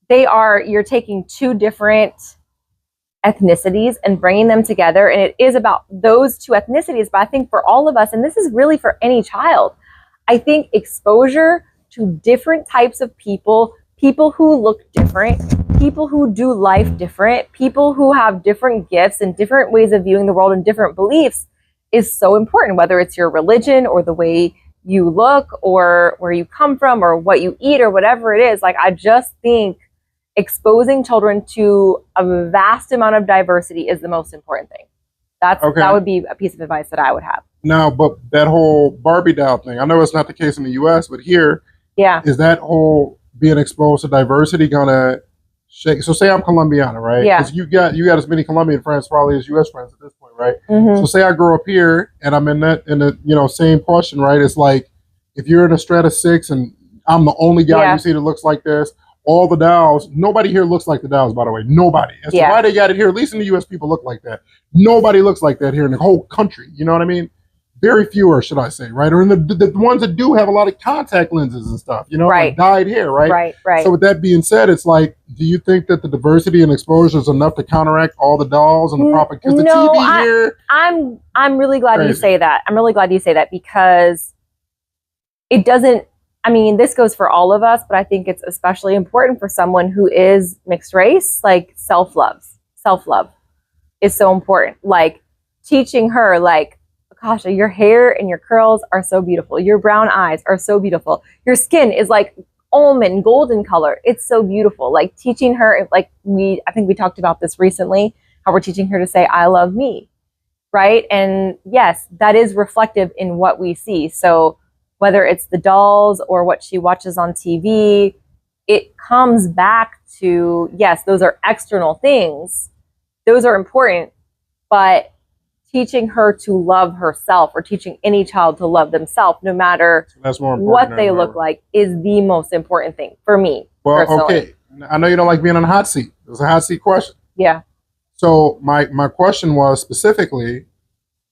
S3: you're taking two different ethnicities and bringing them together. And it is about those two ethnicities. But I think for all of us, and this is really for any child, I think exposure to different types of people who look different, people who do life different, people who have different gifts and different ways of viewing the world and different beliefs is so important, whether it's your religion or the way you look or where you come from or what you eat or whatever it is. Like, I just think exposing children to a vast amount of diversity is the most important thing. That would be a piece of advice that I would have.
S2: Now, but that whole Barbie doll thing, I know it's not the case in the US, but here, is that whole being exposed to diversity gonna shake? So say I'm Colombiana, right?
S3: Yeah.
S2: Because you got as many Colombian friends probably as US friends at this point, right? Mm-hmm. So say I grow up here and I'm in the same question, right? It's like if you're in a strata 6 and I'm the only guy you see that looks like this, all the dolls. Nobody here looks like the dolls, by the way. Nobody. And so why they got it here, at least in the US, people look like that. Nobody looks like that here in the whole country. You know what I mean? Very few, should I say, right? Or in the ones that do have a lot of contact lenses and stuff, you know, like dyed hair, right?
S3: Right.
S2: So with that being said, it's like, do you think that the diversity and exposure is enough to counteract all the dolls and the propaganda? Because the TV here...
S3: I'm really glad you say that. I'm really glad you say that, because it doesn't, I mean, this goes for all of us, but I think it's especially important for someone who is mixed race. Like, self-love is so important. Like, teaching her, like, Akasha, your hair and your curls are so beautiful. Your brown eyes are so beautiful. Your skin is like almond golden color. It's so beautiful. Like, teaching her, like, I think we talked about this recently, how we're teaching her to say, I love me, right? And yes, that is reflective in what we see. So whether it's the dolls or what she watches on TV, it comes back to, yes, those are external things. Those are important, but teaching her to love herself, or teaching any child to love themselves, no matter what they look like, is the most important thing for me. Well, personally.
S2: Okay. I know you don't like being on the hot seat. It was a hot seat question.
S3: Yeah.
S2: So my question was specifically,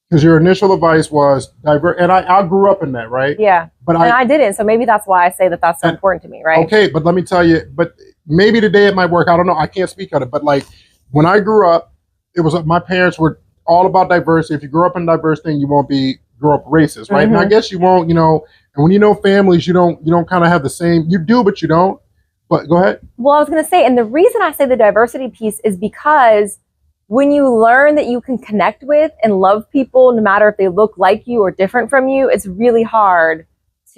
S2: because your initial advice was diverse, and I grew up in that, right?
S3: Yeah. But I didn't. So maybe that's why I say that that's so important to me, right?
S2: Okay, but let me tell you, but maybe today it might work. I don't know. I can't speak on it. But like, when I grew up, it was, my parents were all about diversity. If you grow up in a diverse thing, you won't grow up racist, right? And I guess you won't, you know, and when you know families, you don't kind of have the same, you do, but you don't. But go ahead.
S3: Well, I was going to say, and the reason I say the diversity piece is because when you learn that you can connect with and love people, no matter if they look like you or different from you, it's really hard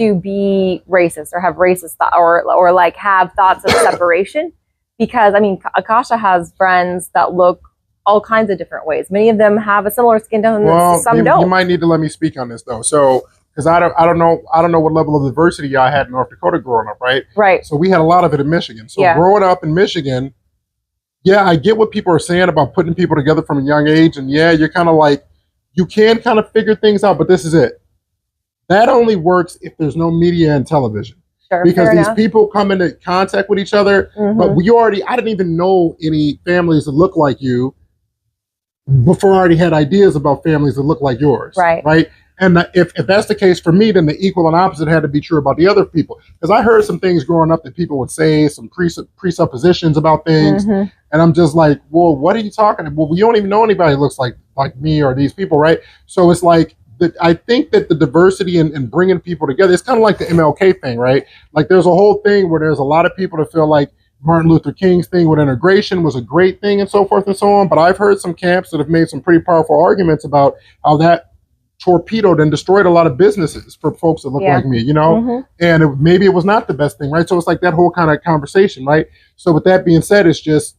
S3: to be racist or have racist or like have thoughts of separation. Because I mean, Akasha has friends that look all kinds of different ways. Many of them have a similar skin tone, and some don't.
S2: You might need to let me speak on this though. So, because I don't know what level of diversity I had in North Dakota growing up, right?
S3: Right.
S2: So we had a lot of it in Michigan. So growing up in Michigan, yeah, I get what people are saying about putting people together from a young age, and yeah, you're kind of like, you can kind of figure things out, but this is it. That only works if there's no media and television.
S3: Sure,
S2: because these people come into contact with each other, but I didn't even know any families that look like you before I already had ideas about families that look like yours. Right. And if that's the case for me, then the equal and opposite had to be true about the other people. Because I heard some things growing up that people would say, some presuppositions about things. And I'm just like, well, what are you talking about? Well, we don't even know anybody that looks like me or these people, right? So it's like, I think that the diversity and bringing people together, it's kind of like the MLK thing, right? Like, there's a whole thing where there's a lot of people that feel like Martin Luther King's thing with integration was a great thing and so forth and so on. But I've heard some camps that have made some pretty powerful arguments about how that torpedoed and destroyed a lot of businesses for folks that look like me, you know? And maybe it was not the best thing, right? So it's like that whole kind of conversation, right? So with that being said, it's just,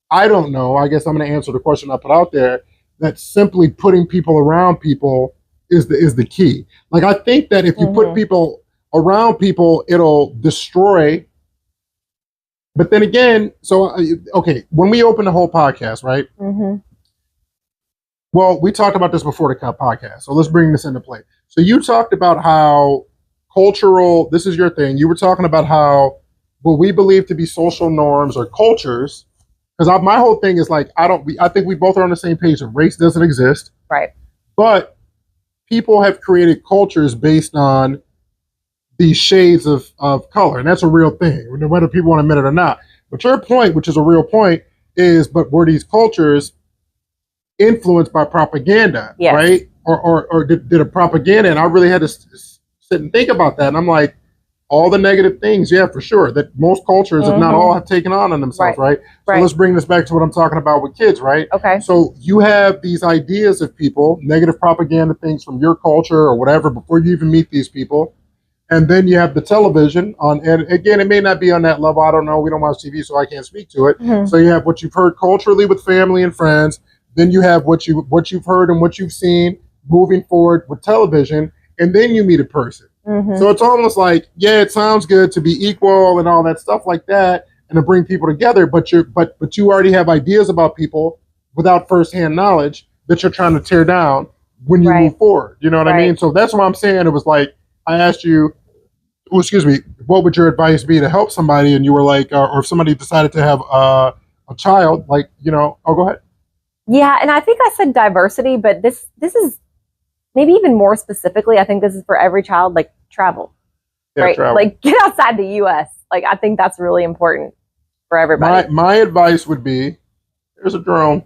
S2: I don't know. I guess I'm going to answer the question I put out there, that simply putting people around people is the key. Like, I think that if you put people around people, it'll destroy. But then again, so, okay, when we open the whole podcast, right? Well, we talked about this before the podcast, so let's bring this into play. So you talked about how cultural, this is your thing, you were talking about how what we believe to be social norms or cultures, because my whole thing is like, I think we both are on the same page that race doesn't exist.
S3: Right.
S2: But people have created cultures based on these shades of color, and that's a real thing, whether people want to admit it or not. But your point, which is a real point, is, but were these cultures influenced by propaganda, right? Or did a propaganda? And I really had to sit and think about that. And I'm like, all the negative things, yeah, for sure, that most cultures, if not all, have taken on themselves, right? So let's bring this back to what I'm talking about with kids, right?
S3: Okay.
S2: So you have these ideas of people, negative propaganda things from your culture or whatever, before you even meet these people. And then you have the television on, and again, it may not be on that level. I don't know. We don't watch TV, so I can't speak to it. So you have what you've heard culturally with family and friends. Then you have what you've heard and what you've seen moving forward with television, and then you meet a person. So it's almost like, yeah, it sounds good to be equal and all that stuff like that, and to bring people together. But you already have ideas about people without firsthand knowledge that you're trying to tear down when you move forward. You know what I mean? So that's what I'm saying. It was like, I asked you, well, excuse me, what would your advice be to help somebody, and you were like, or if somebody decided to have a child, like, oh, go ahead.
S3: Yeah, and I think I said diversity, but this is maybe even more specifically, I think this is for every child, like travel.
S2: Yeah,
S3: right?
S2: travel.
S3: Like get outside the US. Like I think that's really important for everybody.
S2: My advice would be, there's a drone.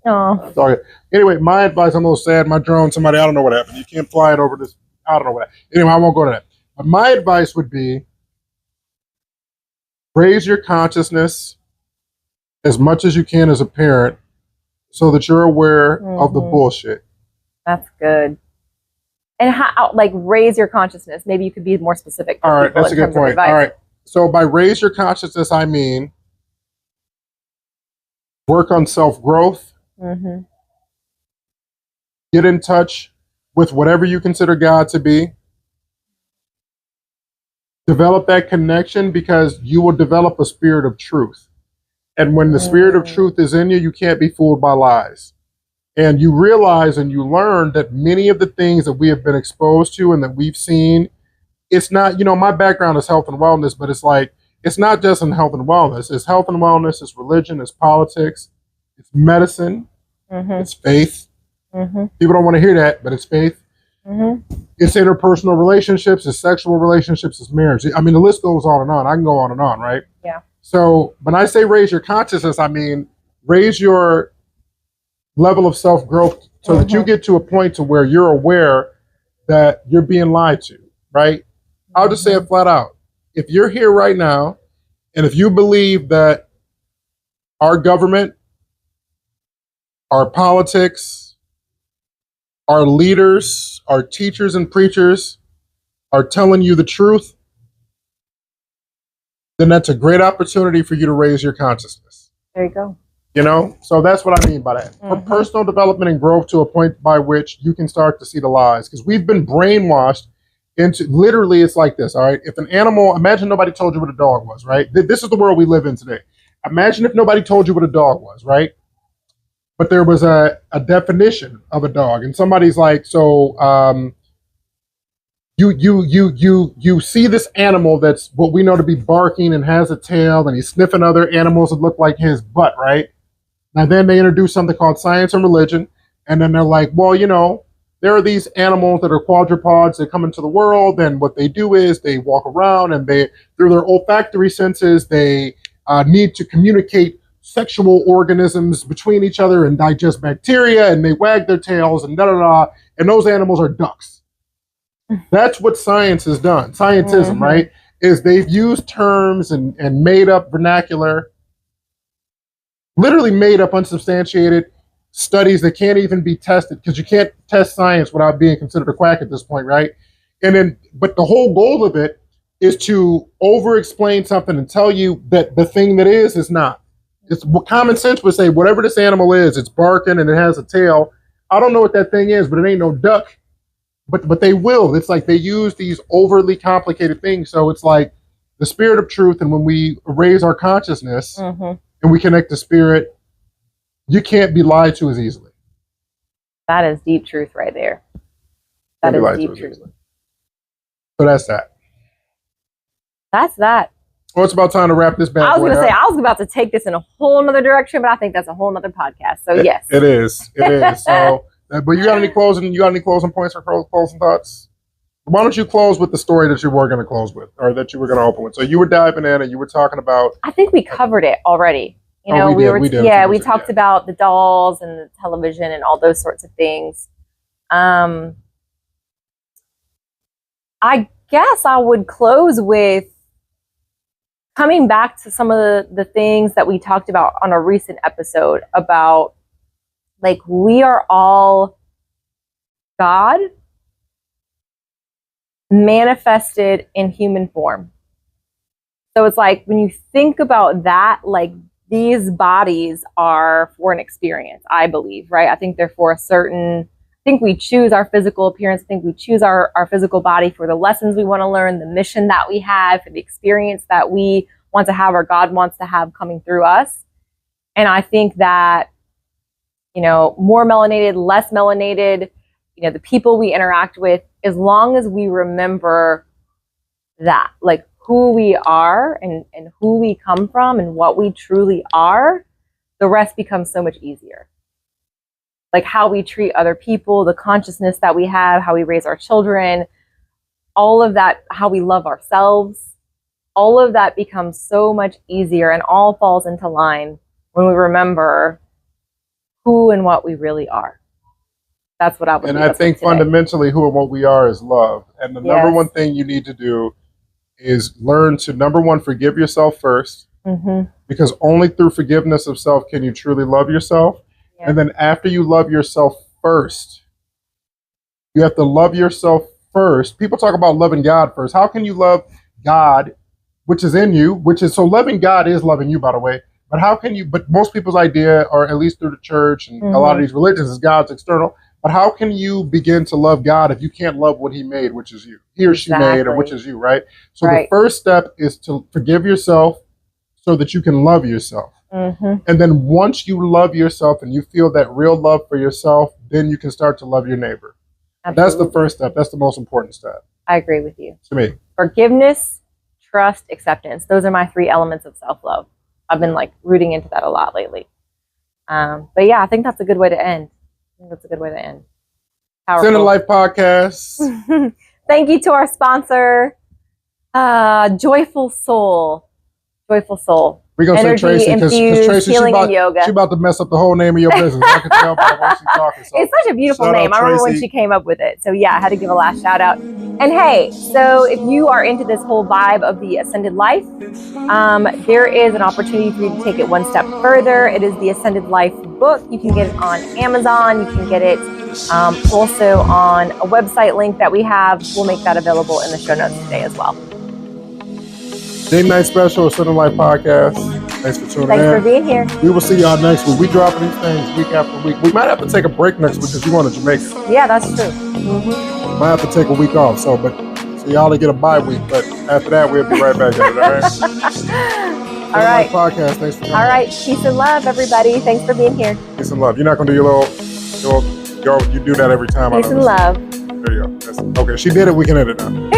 S3: Oh.
S2: Sorry. Anyway, my advice, I'm a little sad. My drone, somebody, I don't know what happened. You can't fly it over this. I don't know what happened. Anyway, I won't go to that. But my advice would be, raise your consciousness as much as you can as a parent so that you're aware of the bullshit.
S3: That's good. And how, like, raise your consciousness? Maybe you could be more specific.
S2: All right, that's a good point. All right. So by raise your consciousness, I mean work on self-growth. Get in touch with whatever you consider God to be. Develop that connection, because you will develop a spirit of truth. And when the spirit of truth is in you, you can't be fooled by lies. And you realize and you learn that many of the things that we have been exposed to and that we've seen, it's not, my background is health and wellness, but it's like, it's not just in health and wellness. It's health and wellness, it's religion, it's politics, it's medicine, it's faith. People don't want to hear that, but it's faith. It's interpersonal relationships, it's sexual relationships, it's marriage. I mean, the list goes on and on. I can go on and on, right?
S3: Yeah.
S2: So when I say raise your consciousness, I mean, raise your level of self-growth so that you get to a point to where you're aware that you're being lied to, right? I'll just say it flat out. If you're here right now, and if you believe that our government, our politics, our leaders, our teachers and preachers are telling you the truth, then that's a great opportunity for you to raise your consciousness.
S3: There you go.
S2: So that's what I mean by that. For personal development and growth to a point by which you can start to see the lies. Because we've been brainwashed into, literally, it's like this, all right? If an animal, imagine nobody told you what a dog was, right? This is the world we live in today. Imagine if nobody told you what a dog was, right? But there was a definition of a dog. And somebody's like, so you see this animal that's what we know to be barking and has a tail, and he's sniffing other animals that look like his butt, right? Now then they introduce something called science and religion, and then they're like, well, there are these animals that are quadrupeds that come into the world, and what they do is they walk around, and they, through their olfactory senses, they need to communicate sexual organisms between each other and digest bacteria, and they wag their tails and da-da-da, and those animals are ducks. That's what science has done. Scientism, right? Is they've used terms and made up vernacular, literally made up unsubstantiated studies that can't even be tested, because you can't test science without being considered a quack at this point, right? And then, but the whole goal of it is to over-explain something and tell you that the thing that is not. It's what common sense would say, whatever this animal is, it's barking and it has a tail. I don't know what that thing is, but it ain't no duck. But they will. It's like they use these overly complicated things. So it's like the spirit of truth, and when we raise our consciousness and we connect to spirit, you can't be lied to as easily.
S3: That is deep truth right there. That is deep truth.
S2: So that's that.
S3: That's that.
S2: Well, it's about time to wrap this bad boy up.
S3: I was going to say, I was about to take this in a whole nother direction, but I think that's a whole nother podcast. So yes.
S2: It is. It is. So, but you got any closing points or closing thoughts? Why don't you close with the story that you were going to close with, or that you were going to open with? So you were diving in and you were talking about.
S3: I think we covered it already. We talked about the dolls and the television and all those sorts of things. I guess I would close with coming back to some of the things that we talked about on a recent episode about, like, we are all God manifested in human form. So it's like, when you think about that, like, these bodies are for an experience, I believe, right? I think they're for a certain, I think we choose our physical appearance. I think we choose our physical body for the lessons we want to learn, the mission that we have, for the experience that we want to have, or God wants to have coming through us. And I think that, more melanated, less melanated, the people we interact with, as long as we remember that, like, who we are and who we come from and what we truly are, the rest becomes so much easier. Like how we treat other people, the consciousness that we have, how we raise our children, all of that, how we love ourselves, all of that becomes so much easier and all falls into line when we remember who and what we really are. That's what I would.
S2: And I think fundamentally who and what we are is love. And the number one thing you need to do is learn to, number one, forgive yourself first. Because only through forgiveness of self can you truly love yourself. And then after you love yourself first, you have to love yourself first. People talk about loving God first. How can you love God, which is in you, so loving God is loving you, by the way. But how can you, but most people's idea, or at least through the church and a lot of these religions, is God's external. But how can you begin to love God if you can't love what he made, which is you? He or she made, or which is you, right? So the first step is to forgive yourself so that you can love yourself. And then once you love yourself and you feel that real love for yourself, then you can start to love your neighbor. That's the first step. That's the most important step.
S3: I agree with you.
S2: To me.
S3: Forgiveness, trust, acceptance. Those are my 3 elements of self-love. I've been like rooting into that a lot lately. But yeah, I think that's a good way to end. Powerful.
S2: Center Life Podcast.
S3: Thank you to our sponsor, Joyful Soul. Joyful Soul.
S2: We're going to say Tracy, because Tracy, she
S3: about
S2: to mess up the whole name of your business. I can tell by the way she's talking. So.
S3: It's such a beautiful name. I remember when she came up with it. So yeah, I had to give a last shout out. And hey, so if you are into this whole vibe of the Ascended Life, there is an opportunity for you to take it one step further. It is the Ascended Life book. You can get it on Amazon. You can get it also on a website link that we have. We'll make that available in the show notes today as well.
S2: Date night special, Center Life Podcast. Thanks for tuning in.
S3: Thanks for being here.
S2: We will see y'all next week. We dropping these things week after week. We might have to take a break next week because you're going to Jamaica.
S3: Yeah, that's true.
S2: Might have to take a week off. So y'all to get a bye week. But after that, we'll be right back at it. All right.
S3: Podcast.
S2: Thanks for coming.
S3: All right. Peace and love, everybody. Thanks for being here.
S2: Peace and love. You're not going to do your little, you do that every time.
S3: Peace and love.
S2: There you go. Okay, she did it. We can edit now.